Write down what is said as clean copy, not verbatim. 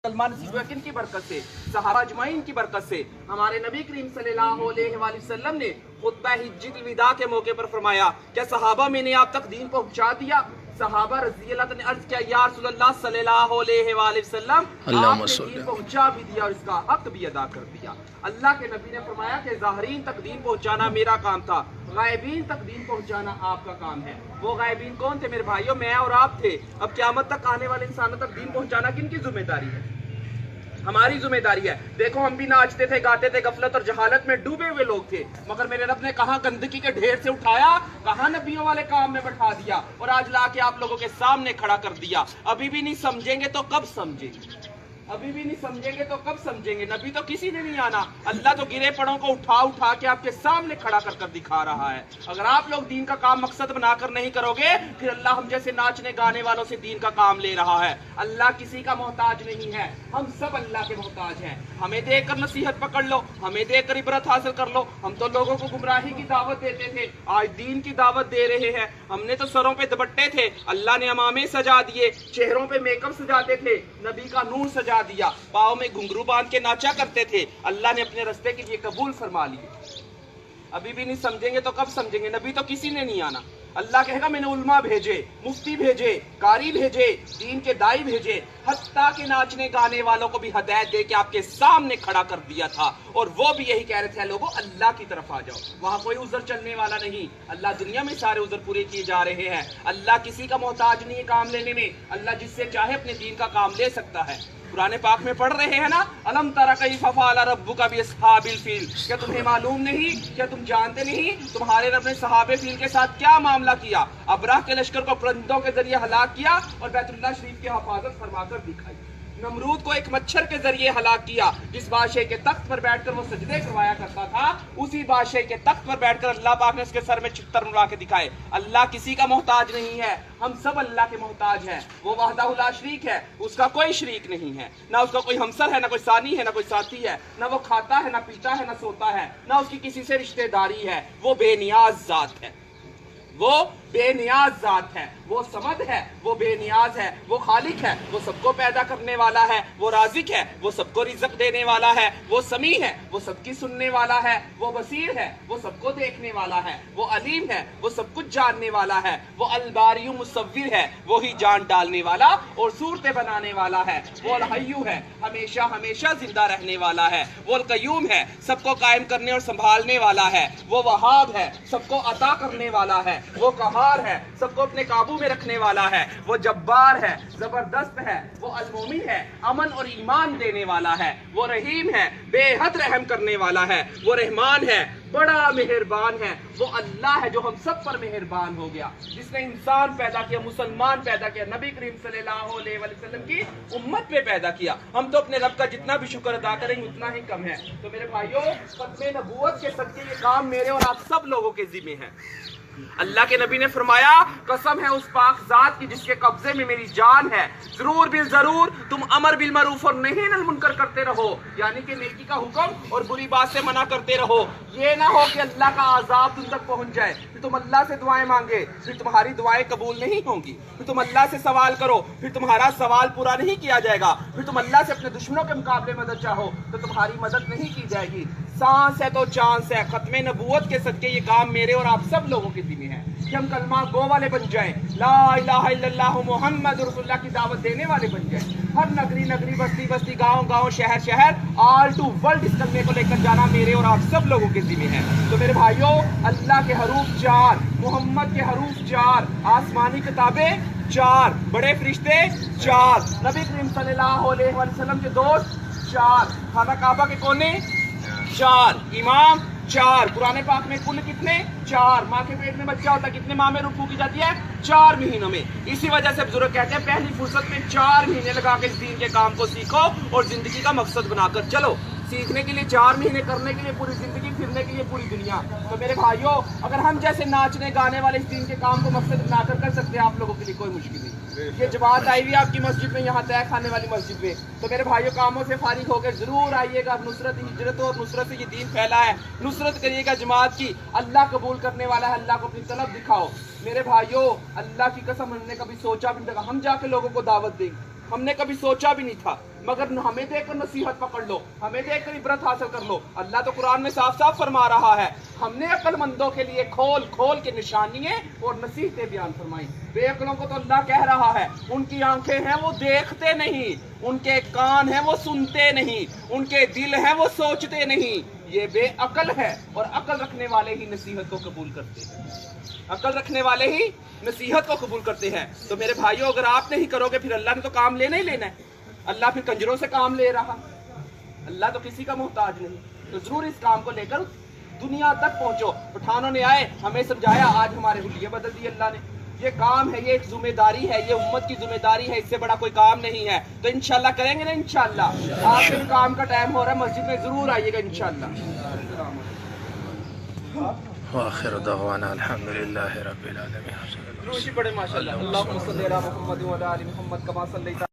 सलमान किन की बरकत से, सहाबा अजमाइन की बरकत से। हमारे नबी करीम सल्लल्लाहु अलैहि वसल्लम ने खुतबा हिज्जतुल विदा के मौके पर फरमाया, क्या सहाबा मैंने आप तक दीन पहुंचा दिया? सहाबा रज़ी अल्लाह ने अर्ज किया, या रसूलल्लाह सल्लल्लाहु अलैहि वसल्लम, आपने दीन पहुंचा भी दिया और इसका हक भी अदा कर दिया। अल्लाह के नबी ने फरमाया कि ज़ाहिरीन तक दीन पहुंचाना मेरा काम था, गायबीन तक दीन पहुंचाना आपका काम है। वो गायबीन कौन थे मेरे भाइयों? मैं और आप थे। अब क़यामत तक आने वाले इंसानों तक दीन पहुंचाना किनकी जिम्मेदारी है? हमारी जिम्मेदारी है। देखो हम भी नाचते थे, गाते थे, गफलत और जहालत में डूबे हुए लोग थे, मगर मेरे रब ने कहाँ गंदगी के ढेर से उठाया, कहाँ नबियों वाले काम में बैठा दिया और आज लाके आप लोगों के सामने खड़ा कर दिया। अभी भी नहीं समझेंगे तो कब समझेंगे? अभी भी नहीं समझेंगे तो कब समझेंगे? नबी तो किसी ने नहीं आना, अल्लाह तो गिरे पड़ों को उठा उठा के आपके सामने खड़ा कर कर दिखा रहा है। अगर आप लोग दीन का काम मकसद बनाकर नहीं करोगे, फिर अल्लाह हम जैसे नाचने गाने वालों से दीन का काम ले रहा है। अल्लाह किसी का मोहताज नहीं है, हम सब अल्लाह के मोहताज हैं। हमें देखकर नसीहत पकड़ लो, हमें देखकर इबरत हासिल कर लो। हम तो लोगों को गुमराही की दावत देते थे, आज दीन की दावत दे रहे हैं। हमने तो सरों पे दुपट्टे थे, अल्लाह ने अमामे सजा दिए, चेहरों पे मेकअप सजाते थे, नबी का नूर सजा दिया, पाँव में घुंघरू बांध के नाचा करते थे, अल्लाह ने अपने रास्ते के लिए कबूल फरमा लिए। अभी भी नहीं समझेंगे तो कब समझेंगे? नबी तो किसी ने नहीं आना। अल्लाह कहेगा मैंने उल्मा भेजे, मुफ्ती भेजे, कारी भेजे, दीन के दाई भेजे, हत्ता के नाचने गाने वालों को भी हदायत दे के आपके सामने खड़ा कर दिया था। और वो भी यही कह रहे थे, लोगों अल्लाह की तरफ आ जाओ, वहां कोई उज़र चलने वाला नहीं। अल्लाह दुनिया में सारे उज़र पूरे किए जा रहे हैं। अल्लाह किसी का मोहताज नहीं है काम लेने में, अल्लाह जिससे चाहे अपने दीन का काम ले सकता है। कुरान पाक में पढ़ रहे हैं ना, अलम तरा कैफ़ फ़अल रब्बुका बिअस्हाबिल फील, क्या तुम्हें मालूम नहीं, क्या तुम जानते नहीं तुम्हारे रब ने सहाबे फील के साथ क्या मामला किया? अबराह के लश्कर को परिंदों के जरिए हलाक किया और बैतुल्लाह शरीफ की हिफाजत फरमाकर दिखाई। नमरूद को एक मच्छर के जरिए हलाक किया, जिस बादशाह के तख्त पर बैठकर वो सजदे करवाया करता था, उसी बादशाह के तख्त पर बैठकर अल्लाह पाक ने उसके सर में छितर मुड़ा के दिखाए। अल्लाह किसी का मोहताज नहीं है, हम सब अल्लाह के मोहताज हैं। वो वहदहु ला शरीक है, उसका कोई शरीक नहीं है, ना उसका कोई हमसर है, ना कोई सानी है, ना कोई साथी है, ना वो खाता है, ना पीता है, ना सोता है, ना उसकी किसी से रिश्तेदारी है। वो बेनियाज जात है, वो बेनियाज जात है, वो समद है, वो बेनियाज है, वो खालिक है, वो सबको पैदा करने वाला है, वो राज़िक है, वो सबको रिज़्क़ देने वाला है, वो समी है, वो सबकी सुनने वाला है, वो बसीर है, वो सबको देखने वाला है, वो अलीम है, वो सब कुछ जानने वाला है, वो अलबारियु मुसव्विर है, वो ही जान डालने वाला और सूरतें बनाने वाला है, वो अलहय्यु है, हमेशा हमेशा जिंदा रहने वाला है, वो अलकय्यूम है, सबको कायम करने और संभालने वाला है, वो वहाब है, सबको अता करने वाला है, वो कहार है, सबको अपने काबू में रखने वाला है, वो जब्बार है, जबरदस्त है, वो अलमोमिन है, अमन और ईमान देने वाला है, वो रहीम है, बेहद रहम करने वाला है, वो रहमान है, बड़ा मेहरबान है। वो अल्लाह है जो हम सब पर मेहरबान हो गया, जिसने इंसान पैदा किया, मुसलमान पैदा किया, नबी करीम सल्लल्लाहु अलैहि वसल्लम की उम्मत पे पैदा किया। हम तो अपने रब का जितना भी शुक्र अदा करेंगे उतना ही कम है। तो मेरे भाइयों, खत्मे नबूवत के सदके ये काम मेरे और आप सब लोगों के जिम्मे है। अल्लाह के नबी ने फरमाया, कसम है उस पाक जात की जिसके कब्जे में मेरी जान है, जरूर बिल जरूर तुम अमर बिल मरूफ और नही अनिल मुनकर करते रहो, यानी कि नेकी का हुक्म और बुरी बात से मना करते रहो। ये ना हो कि अल्लाह का अजाब तुम तक पहुंच जाए, फिर तुम अल्लाह से दुआएं मांगे, फिर तुम्हारी दुआएं कबूल नहीं होंगी, फिर तुम अल्लाह से सवाल करो, फिर तुम्हारा सवाल पूरा नहीं किया जाएगा, फिर तुम अल्लाह से अपने दुश्मनों के मुकाबले मदद चाहो तो तुम्हारी मदद नहीं की जाएगी। सांस है तो चांस है। खत्मे नबूवत के सदके ये काम मेरे और आप सब लोगों के जिम्मे है कि हम कलमा गो वाले बन जाएं, ला इलाहा इल्लल्लाह मुहम्मद रसूलुल्लाह की दावत देने वाले बन जाएं। हर नगरी नगरी, बस्ती बस्ती, गांव गांव, शहर शहर, ऑल टू वर्ल्ड इस कलमे को लेकर जाना मेरे और आप सब लोगों के जिम्मे है। तो मेरे भाइयों, अल्लाह के हरूफ 4, मोहम्मद के हरूफ 4, आसमानी किताबें 4, बड़े फरिश्ते 4, नबी करीम सल्लल्लाहु अलैहि वसल्लम के दोस्त 4, खाना काबा के कोने 4, इमाम 4, कुरान पाक में कुल कितने 4, माँ के पेट में बच्चा होता है कितने माह में रुकू की जाती है 4 महीनों में। इसी वजह से बुजुर्ग कहते हैं पहली फुर्सत में 4 महीने लगा के इस दीन के काम को सीखो और जिंदगी का मकसद बनाकर चलो। सीखने के लिए 4 महीने, करने के लिए पूरी जिंदगी, फिरने के लिए पूरी दुनिया। तो मेरे भाइयों, अगर हम जैसे नाचने गाने वाले इस दीन के काम को मकसद बनाकर कर सकते हैं, आप लोगों के लिए कोई मुश्किल नहीं। ये जमात आई हुई है आपकी मस्जिद में, यहाँ तय खाने वाली मस्जिद में। तो मेरे भाइयों, कामों से फारिग होकर जरूर आइएगा। नुसरत हिजरत और नुसरत से ये दीन फैला है, नुसरत करिएगा जमात की। अल्लाह कबूल करने वाला है, अल्लाह को अपनी तलब दिखाओ। मेरे भाइयों, अल्लाह की कसम, हमने कभी सोचा भी नहीं था हम जाके लोगों को दावत देंगे, हमने कभी सोचा भी नहीं था। مگر ہمیں دیکھ کر نصیحت پکڑ لو, ہمیں دیکھ کر عبرت حاصل کر لو. اللہ تو قرآن میں صاف صاف فرما رہا ہے, ہم نے عقل مندوں کے لیے کھول کھول کے نشانیاں اور نصیحتیں بیان فرمائی. بے عقلوں کو تو اللہ کہہ رہا ہے ان کی آنکھیں ہیں وہ دیکھتے نہیں, ان کے کان ہیں وہ سنتے نہیں, ان کے دل ہیں وہ سوچتے نہیں. یہ بے عقل ہے, اور عقل رکھنے والے ہی نصیحت کو قبول کرتے ہیں, عقل رکھنے والے ہی نصیحت کو قبول کرتے ہیں. تو میرے بھائیوں, اگر آپ نہیں کرو گے پھر اللہ نے تو کام لینا ہی لینا ہے. اللہ پھر کنجروں سے کام لے رہا, اللہ تو کسی کا محتاج نہیں. تو ضرور اس کام کو لے کر دنیا تک پہنچو. پٹھانوں نے آئے, ہمیں سمجھایا, آج ہمارے حلیے بدل دی اللہ نے. یہ کام ہے, یہ ایک ذمہ داری ہے, یہ امت کی ذمہ داری ہے, اس سے بڑا کوئی کام نہیں ہے. تو انشاءاللہ کریں گے نا, انشاءاللہ. آخر کام کا ٹائم ہو رہا ہے, مسجد میں ضرور آئیے گا انشاءاللہ. وآخر دعوانا الحمدللہ رب العالمین. روشی پڑے ماشاءاللہ. اللہم صلی علی محمد و علی آل محمد کما صلیت